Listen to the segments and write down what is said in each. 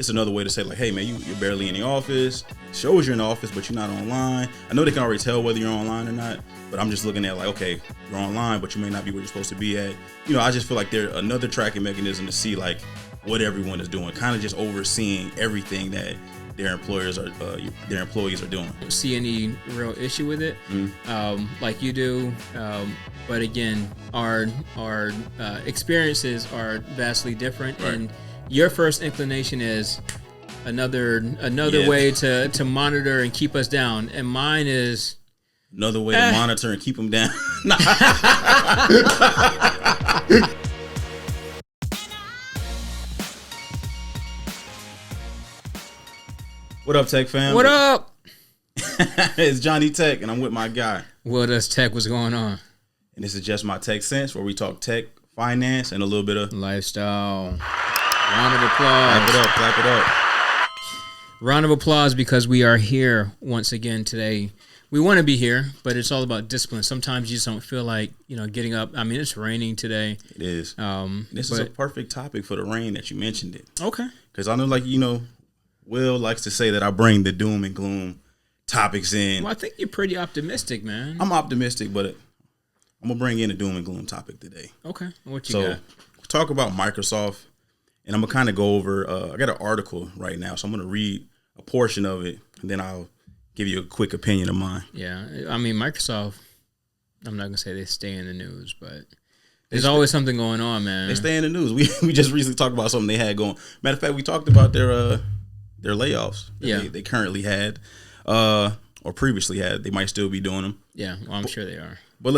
This is another way to say like, hey man, you're barely in the office. It shows you're in the office, but you're not online. I know they can already tell whether you're online or not, but I'm just looking at like, okay, you're online, but you may not be where you're supposed to be at. I just feel like they're another tracking mechanism to see like what everyone is doing, kind of just overseeing everything that their employees are doing. Don't see any real issue with it, like you do. But again, our experiences are vastly different, right. And your first inclination is another way to monitor and keep us down, and mine is another way to monitor and keep them down. What up, Tech fam? What up? It's JohnnieTech, and I'm with my guy WillDoesTech. What's going on? And this is JustMyTechCents, where we talk tech, finance, and a little bit of lifestyle. Round of applause. Clap it up. Round of applause because we are here once again today. We want to be here, but it's all about discipline. Sometimes you just don't feel like, getting up. I mean, it's raining today. It is. This is a perfect topic for the rain that you mentioned it. Okay. Because I know, Will likes to say that I bring the doom and gloom topics in. Well, I think you're pretty optimistic, man. I'm optimistic, but I'm going to bring in a doom and gloom topic today. Okay. What you got? We'll talk about Microsoft, and I'm going to kind of go over, I got an article right now, so I'm going to read a portion of it, and then I'll give you a quick opinion of mine. Yeah. I mean, Microsoft, I'm not going to say they stay in the news, but there's always something going on, man. They stay in the news. We just recently talked about something they had going. Matter of fact, we talked about their layoffs that they currently had or previously had. They might still be doing them. Yeah, well, I'm sure they are. But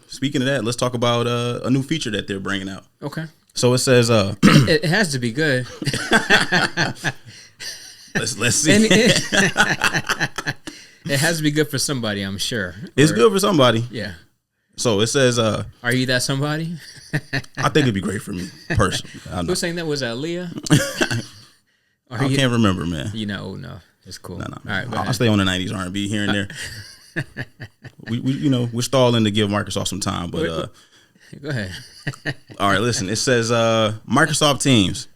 speaking of that, let's talk about a new feature that they're bringing out. Okay. So it says it has to be good. Let's see. It has to be good for somebody, I'm sure. It's good for somebody. Yeah. So it says are you that somebody? I think it'd be great for me personally. Who's saying that? Was that Leah? I can't remember, man. No. It's cool. No. All right, I'll stay on the 90s R&B here and there. we're stalling to give Microsoft some time, but go ahead. All right, listen. It says Microsoft Teams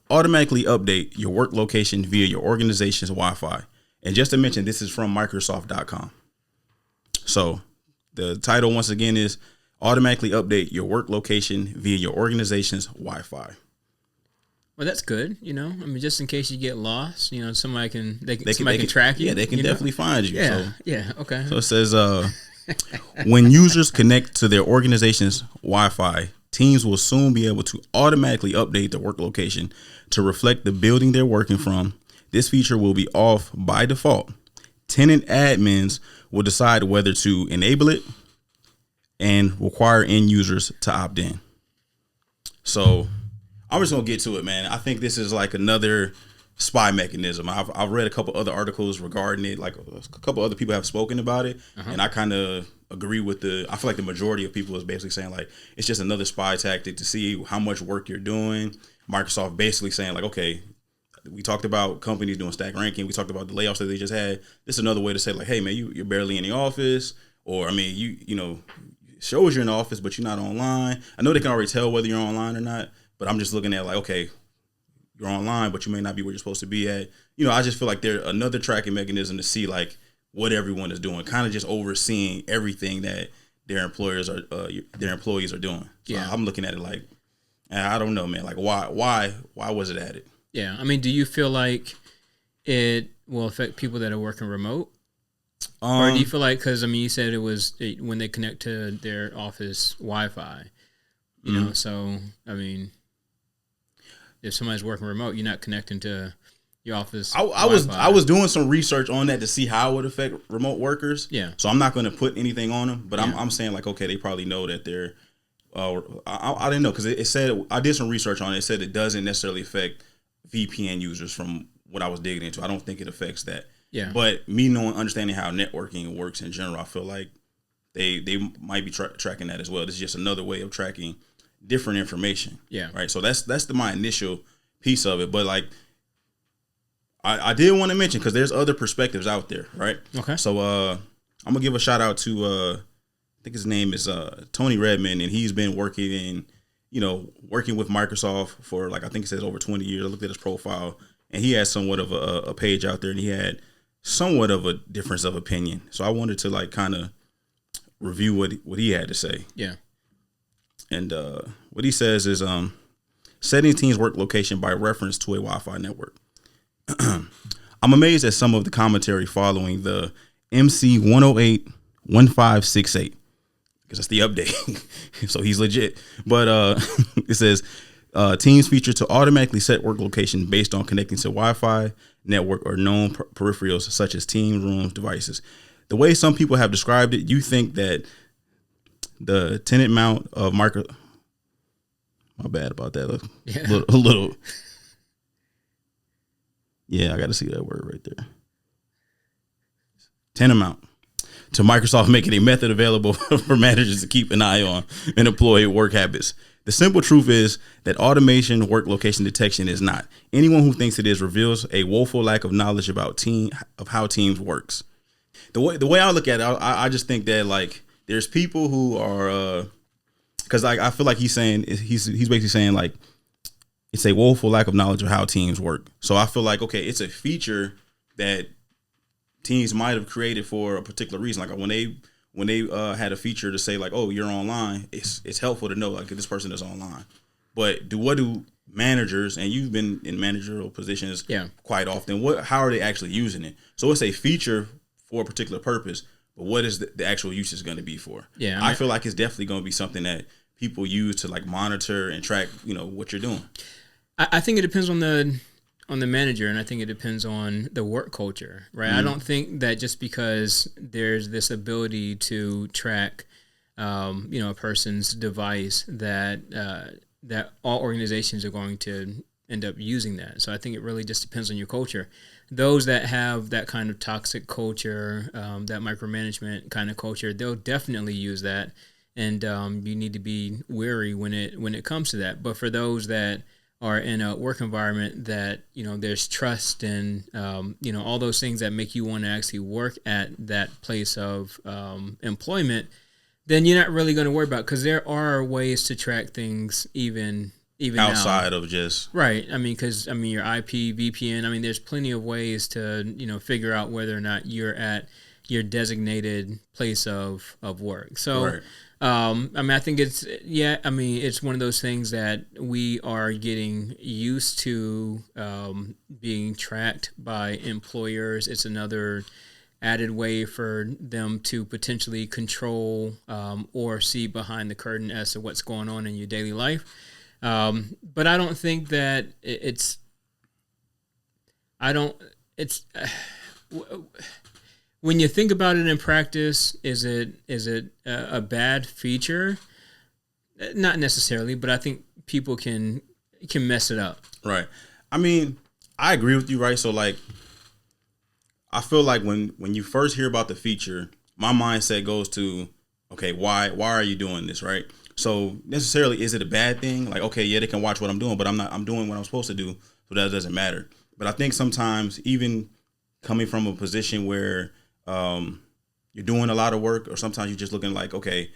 automatically update your work location via your organization's Wi-Fi. And just to mention, this is from Microsoft.com. So the title once again is automatically update your work location via your organization's Wi-Fi. Well, that's good. I mean, just in case you get lost, somebody can track you. Yeah, they can definitely find you. Yeah. Okay. So it says when users connect to their organization's Wi-Fi, Teams will soon be able to automatically update the work location to reflect the building they're working from. This feature will be off by default. Tenant admins will decide whether to enable it and require end users to opt in. So I'm just gonna get to it, man. I think this is like another spy mechanism. I've read a couple other articles regarding it. Like a couple other people have spoken about it, and I kind of agree with I feel like the majority of people is basically saying like it's just another spy tactic to see how much work you're doing. Microsoft basically saying like, okay, we talked about companies doing stack ranking. We talked about the layoffs that they just had. This is another way to say like, hey man, you're barely in the office, or I mean, it shows you're in the office, but you're not online. I know they can already tell whether you're online or not. But I'm just looking at like, okay, you're online, but you may not be where you're supposed to be at. I just feel like they're another tracking mechanism to see like what everyone is doing, kind of just overseeing everything that their employees are doing. So yeah, I'm looking at it like, I don't know, man. Like, why was it added? Yeah, I mean, do you feel like it will affect people that are working remote, or do you feel like because you said it was when they connect to their office Wi-Fi, So I mean. If somebody's working remote, you're not connecting to your office. I was doing some research on that to see how it would affect remote workers. Yeah. So I'm not going to put anything on them, but I'm saying like, okay, they probably know that they're. I didn't know because it said I did some research on it. It said it doesn't necessarily affect VPN users from what I was digging into. I don't think it affects that. Yeah. But me understanding how networking works in general, I feel like they might be tracking that as well. This is just another way of tracking different information. Yeah. Right. So that's my initial piece of it. But like, I did want to mention because there's other perspectives out there. Right. Okay. So I'm gonna give a shout out to I think his name is Tony Redmond, and he's been working with Microsoft for like I think it says over 20 years. I looked at his profile. and he had somewhat of a page out there, and he had somewhat of a difference of opinion. So I wanted to like kind of review what he had to say. Yeah. And what he says is setting teams' work location by reference to a Wi-Fi network. I'm amazed at some of the commentary following the MC 108-1568 because that's the update. So he's legit. But it says teams feature to automatically set work location based on connecting to Wi-Fi network or known peripherals such as team rooms devices. The way some people have described it, you think that the tenant mount of my bad about that. A little. Yeah, I got to see that word right there. Tenant mount to Microsoft making a method available for managers to keep an eye on and employee work habits. The simple truth is that automation work location detection is not. Anyone who thinks it is reveals a woeful lack of knowledge about how teams works. The way I look at it, I just think that like there's people who are because like I feel like he's basically saying like it's a woeful lack of knowledge of how teams work. So I feel like okay, it's a feature that teams might have created for a particular reason. Like when they had a feature to say like, oh, you're online, it's helpful to know like this person is online. But what do managers, and you've been in managerial positions quite often, how are they actually using it? So it's a feature for a particular purpose, but what is the actual usage going to be for? Yeah, I feel like it's definitely going to be something that people use to like monitor and track, what you're doing. I think it depends on the manager, and I think it depends on the work culture, right? Mm-hmm. I don't think that just because there's this ability to track, a person's device that all organizations are going to end up using that. So I think it really just depends on your culture. Those that have that kind of toxic culture, that micromanagement kind of culture, they'll definitely use that, and you need to be wary when it comes to that. But for those that are in a work environment that there's trust and all those things that make you want to actually work at that place of employment, then you're not really going to worry about it, because there are ways to track things even outside now. Of just right. I mean, because your IP, VPN. I mean, there's plenty of ways to figure out whether or not you're at your designated place of work. So. Right. I think it's one of those things that we are getting used to being tracked by employers. It's another added way for them to potentially control or see behind the curtain as to what's going on in your daily life. But I don't think that when you think about it in practice, is it a bad feature? Not necessarily, but I think people can mess it up. Right. I mean, I agree with you, right? So like, I feel like when you first hear about the feature, my mindset goes to, okay, why are you doing this, right? So necessarily, is it a bad thing? Like, okay, yeah, they can watch what I'm doing, but I'm doing what I'm supposed to do, so that doesn't matter. But I think sometimes, even coming from a position where you're doing a lot of work, or sometimes you're just looking like, okay,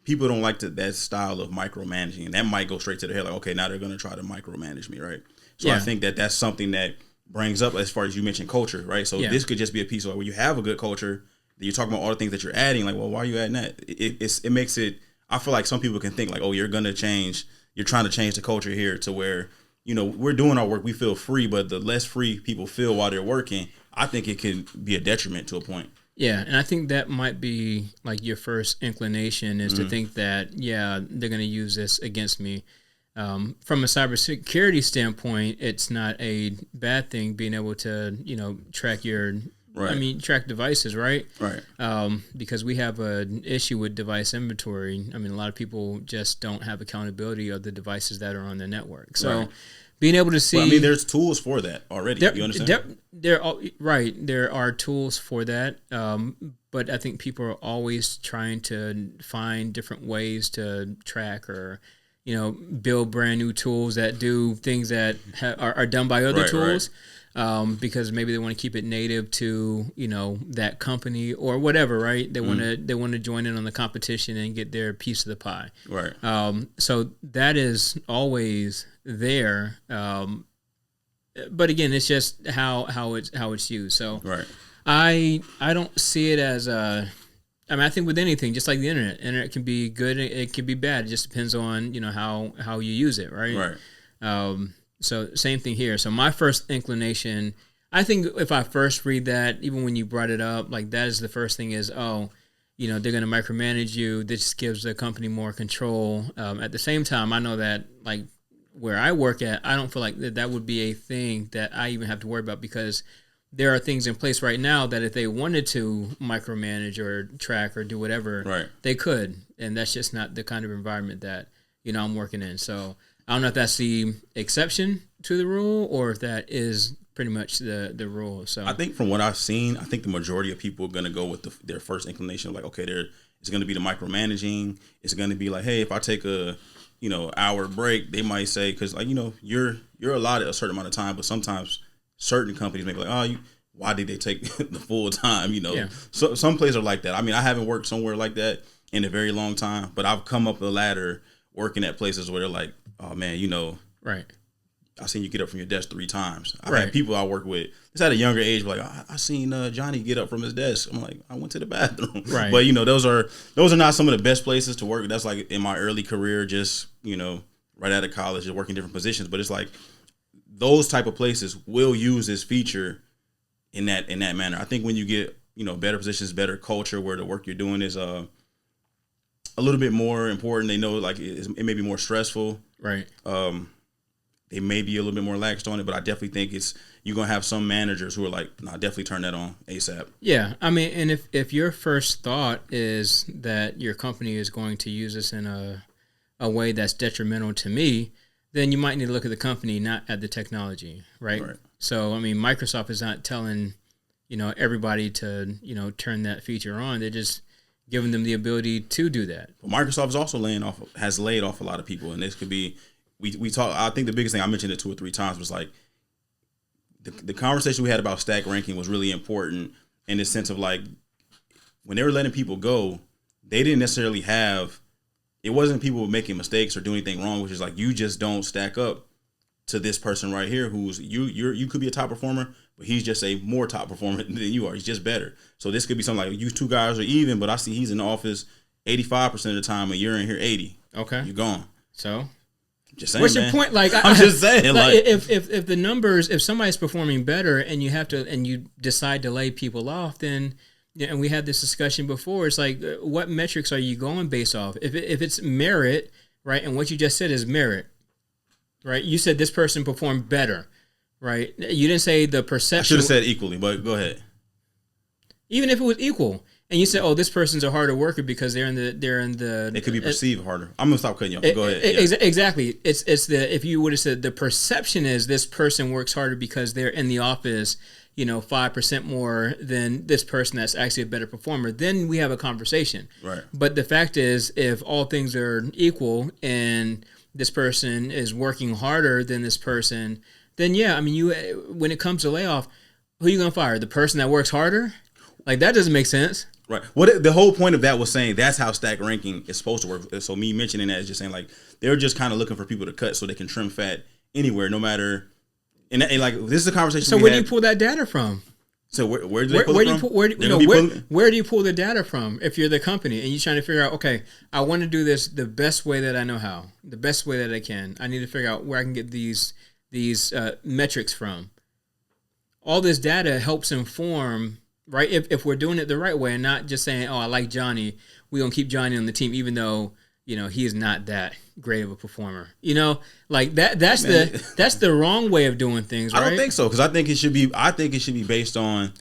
people don't like that style of micromanaging, and that might go straight to the head. Like, okay, now they're going to try to micromanage me, right? So I think that's something that brings up, as far as you mentioned, culture, right? So this could just be a piece of where you have a good culture, that you're talking about all the things that you're adding. Like, well, why are you adding that? It makes it. I feel like some people can think like, oh, you're going to change. You're trying to change the culture here to where we're doing our work, we feel free, but the less free people feel while they're working, I think it can be a detriment to a point. Yeah, and I think that might be like your first inclination is to think that, they're going to use this against me. From a cybersecurity standpoint, it's not a bad thing being able to, track your, track devices, right? Right. Because we have an issue with device inventory. I mean, a lot of people just don't have accountability of the devices that are on the network. So being able to see, well, I mean, there's tools for that already. You understand? There are tools for that. But I think people are always trying to find different ways to track or, build brand new tools that do things that are done by other tools. Because maybe they want to keep it native to that company or whatever, right? They want to join in on the competition and get their piece of the pie, right? So that is always there. but again, it's just how it's used. So Right. I don't see it as a. I mean, I think with anything, just like the internet can be good, it can be bad. It just depends on how you use it, right? Right. So same thing here. So my first inclination, I think if I first read that, even when you brought it up, like that is the first thing is, they're going to micromanage you. This gives the company more control. At the same time, I know that like where I work at, I don't feel like that would be a thing that I even have to worry about because there are things in place right now that if they wanted to micromanage or track or do whatever, right, they could. And that's just not the kind of environment that, I'm working in. So I don't know if that's the exception to the rule or if that is pretty much the rule. So I think from what I've seen, I think the majority of people are going to go with their first inclination. Like, okay, it's going to be the micromanaging. It's going to be like, hey, if I take a, hour break, they might say, because like, you're allotted a certain amount of time, but sometimes certain companies make like, why did they take the full time? Yeah. So some places are like that. I mean, I haven't worked somewhere like that in a very long time, but I've come up the ladder working at places where they're like, oh man, right. I seen you get up from your desk 3 times. I've Right. had people I work with, it's at a younger age, like, I seen Johnny get up from his desk. I'm like, I went to the bathroom. Right. But, those are not some of the best places to work. That's like in my early career, just, right out of college, just working different positions. But it's like those type of places will use this feature in that manner. I think when you get, better positions, better culture where the work you're doing is a little bit more important. They know like it may be more stressful. Right. They may be a little bit more laxed on it, but I definitely think you're going to have some managers who are like, nah, definitely turn that on ASAP. Yeah. I mean, and if your first thought is that your company is going to use this in a way that's detrimental to me, then you might need to look at the company, not at the technology, right? So, I mean, Microsoft is not telling, everybody to, turn that feature on. They're just giving them the ability to do that. But Microsoft is also has laid off a lot of people, and this could be, we talk. I think the biggest thing, I mentioned it 2 or 3 times, was like the conversation we had about stack ranking was really important in the sense of like when they were letting people go, they didn't necessarily it wasn't people making mistakes or doing anything wrong, which is like you just don't stack up to this person right here who's you could be a top performer, but he's just a more top performer than you are. He's just better. So this could be something like you 2 guys are even, but I see he's in the office 85% of the time, and you're in here 80. Okay, you're gone. So just saying, what's man. your point? Like I'm just saying, like if the numbers, if somebody's performing better and you decide to lay people off, then. Yeah, and we had this discussion before. It's like, what metrics are you going based off? If it's merit, right, and what you just said is merit, right? You said this person performed better, right? You didn't say the perception. I should have said equally, but go ahead. Even if it was equal, and you said, "Oh, this person's a harder worker because they're in the." It could be perceived harder. I'm gonna stop cutting you off. Go ahead. Exactly. It's if you would have said the perception is this person works harder because they're in the office. 5% more than this person that's actually a better performer, then we have a conversation. Right. But the fact is, if all things are equal and this person is working harder than this person, then yeah, I mean, when it comes to layoff, who are you going to fire? The person that works harder? Like, that doesn't make sense. Right. What the whole point of that was saying that's how stack ranking is supposed to work. So me mentioning that is just saying like they're just kind of looking for people to cut so they can trim fat anywhere, no matter. And like this is a conversation. So where do you pull that data from? So where do they pull it from? Where do you pull the data from if you're the company and you're trying to figure out, okay, I want to do this the best way that I know how, the best way that I can. I need to figure out where I can get these metrics from. All this data helps inform, right? If we're doing it the right way and not just saying, oh, I like Johnny, we're gonna keep Johnny on the team even though he is not that great of a performer. Like that's the wrong way of doing things, right? I don't think so, because I think it should be based on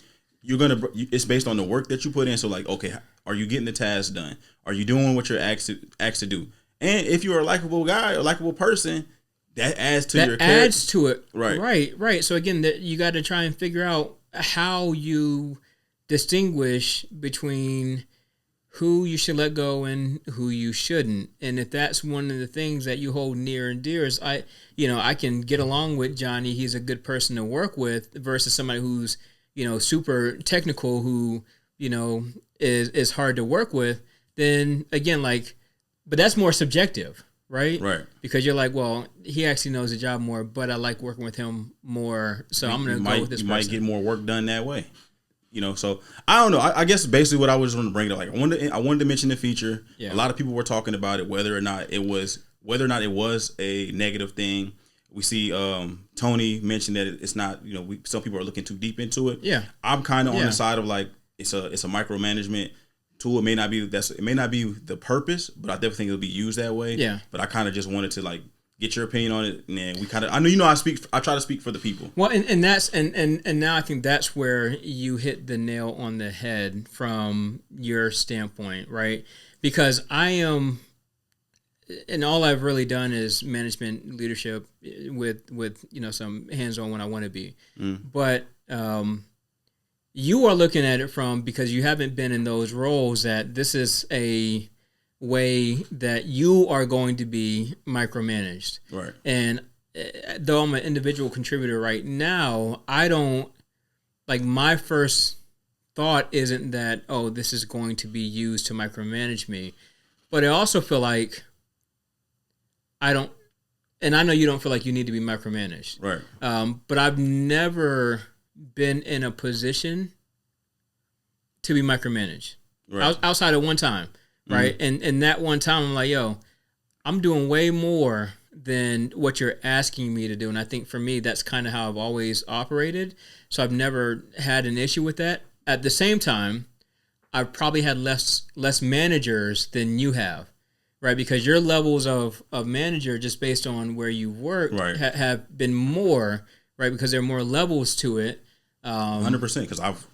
it's based on the work that you put in. So like, okay, are you getting the task done? Are you doing what you're asked to do? And if you're a likable guy or likable person, that adds to your character. Adds to it. Right. So again, you got to try and figure out how you distinguish between who you should let go and who you shouldn't. And if that's one of the things that you hold near and dear is I can get along with Johnny. He's a good person to work with versus somebody who's, super technical who, is hard to work with. Then again, but that's more subjective, right? Right. Because you're like, well, he actually knows the job more, but I like working with him more, so I'm going to go with this person. You might get more work done that way. So I don't know. I guess basically what I was going to bring up, like I wanted to mention the feature. Yeah. A lot of people were talking about it, whether or not it was a negative thing. We see Tony mentioned that it's not. Some people are looking too deep into it. Yeah, I'm kind of on the side of like it's a micromanagement tool. It may not be the purpose, but I definitely think it'll be used that way. Yeah. But I kind of just wanted to like get your opinion on it, and then we kind of. I try to speak for the people. Well, and that's and now I think that's where you hit the nail on the head from your standpoint, right? Because I am, and all I've really done is management leadership with some hands-on when I want to be, but you are looking at it from, because you haven't been in those roles, that this is a way that you are going to be micromanaged. Right. And though I'm an individual contributor right now, I don't, like, my first thought isn't that, oh, this is going to be used to micromanage me. But I also feel like I don't, and I know you don't feel like you need to be micromanaged. Right. But I've never been in a position to be micromanaged. Right. Outside of one time. Right. And that one time I'm like, yo, I'm doing way more than what you're asking me to do. And I think for me, that's kind of how I've always operated. So I've never had an issue with that. At the same time, I've probably had less managers than you have, right? Because your levels of manager, just based on where you work, right, have been more, right? Because there are more levels to it. 100%, because I've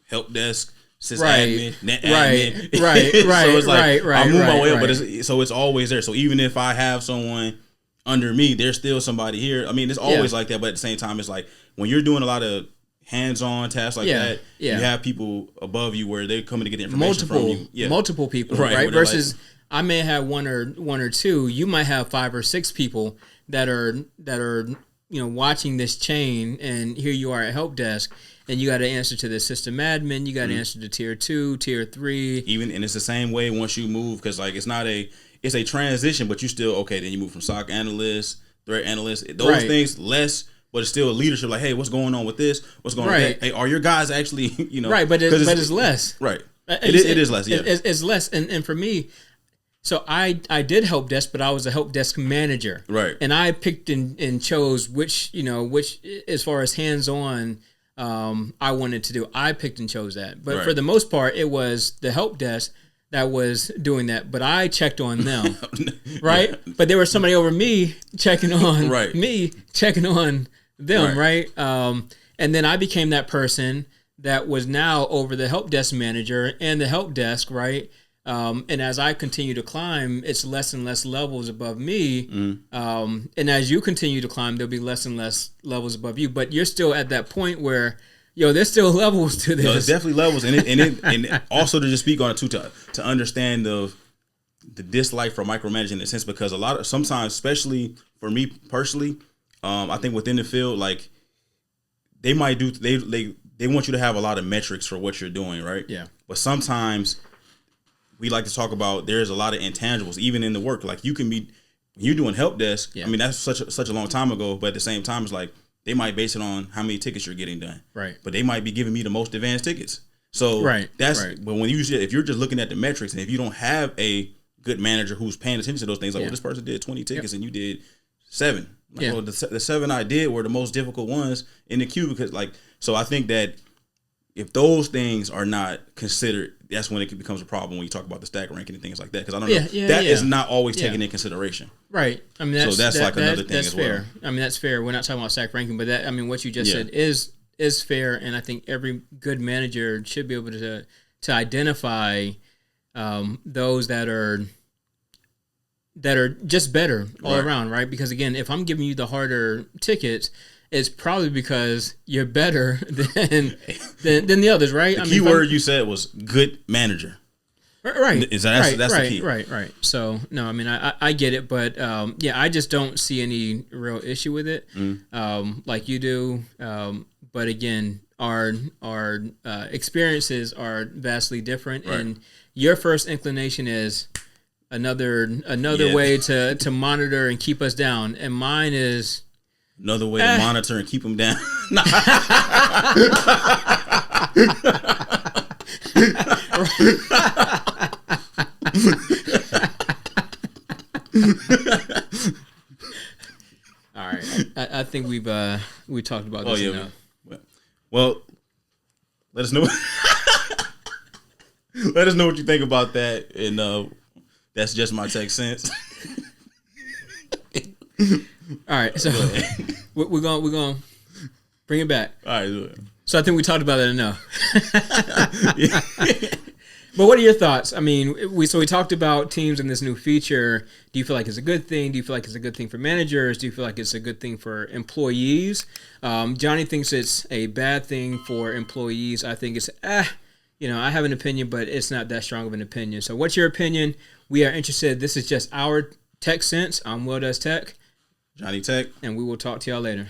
help desk, sysadmin, net admin. Right. So it's like I move my way up, but it's always there. So even if I have someone under me, there's still somebody here. I mean, it's always like that, but at the same time, it's like when you're doing a lot of hands-on tasks like that, you have people above you where they're coming to get the information from you. Multiple people, right? Versus like, I may have one or two. You might have 5 or 6 people that are watching this chain, and here you are at help desk. And you got to answer to the system admin. You got to answer to tier 2, tier 3. And it's the same way once you move, because like it's a transition, but you still okay. Then you move from SOC analyst, threat analyst, those things less, but it's still a leadership. Like, hey, what's going on with this? What's going on? Hey, are your guys actually right? But it's less. Right. It is less. Yeah, it's less. And for me, so I did help desk, but I was a help desk manager. Right. And I picked and chose which as far as hands on. I wanted to do. I picked and chose that. But for the most part, it was the help desk that was doing that. But I checked on them, right? Yeah. But there was somebody over me checking on me, checking on them, right? And then I became that person that was now over the help desk manager and the help desk, right? And as I continue to climb, it's less and less levels above me. And as you continue to climb, there'll be less and less levels above you. But you're still at that point where, there's still levels to this. There's definitely levels, and also to just speak on it too, to understand the dislike for micromanaging in a sense, because sometimes, especially for me personally, I think within the field, like they might do they want you to have a lot of metrics for what you're doing, right? Yeah. But sometimes we like to talk about there's a lot of intangibles even in the work. Like you can be, you're doing help desk. Yeah. I mean, that's such a long time ago, but at the same time, it's like they might base it on how many tickets you're getting done. Right. But they might be giving me the most advanced tickets. So but when if you're just looking at the metrics, and if you don't have a good manager who's paying attention to those things, like, well, this person did 20 tickets and you did 7. Like, well, the 7 I did were the most difficult ones in the queue, because so I think that if those things are not considered, that's when it becomes a problem when you talk about the stack ranking and things like that. Because I don't know, that is not always taken in consideration. Right. I mean, that's like another thing as fair. well. I mean, that's fair. We're not talking about stack ranking, but what you just said is fair, and I think every good manager should be able to identify those that are just better all around, right? Because again, if I'm giving you the harder tickets, it's probably because you're better than the others, right? The key word you said was good manager. Right. That's the key. Right. So, no, I mean, I get it, but I just don't see any real issue with it, like you do. But again, our experiences are vastly different, and your first inclination is, another way to monitor and keep us down, and mine is another way to monitor and keep them down. All right, I think we talked about this enough. Well, let us know. Let us know what you think about that, and that's just my tech sense. All right, so we're going to bring it back. All right. So I think we talked about that enough. But what are your thoughts? I mean, we talked about teams and this new feature. Do you feel like it's a good thing? Do you feel like it's a good thing for managers? Do you feel like it's a good thing for employees? Johnny thinks it's a bad thing for employees. I think it's, I have an opinion, but it's not that strong of an opinion. So what's your opinion? We are interested. This is just our Tech Sense. I'm WillDoesTech. JohnnieTech. And we will talk to y'all later.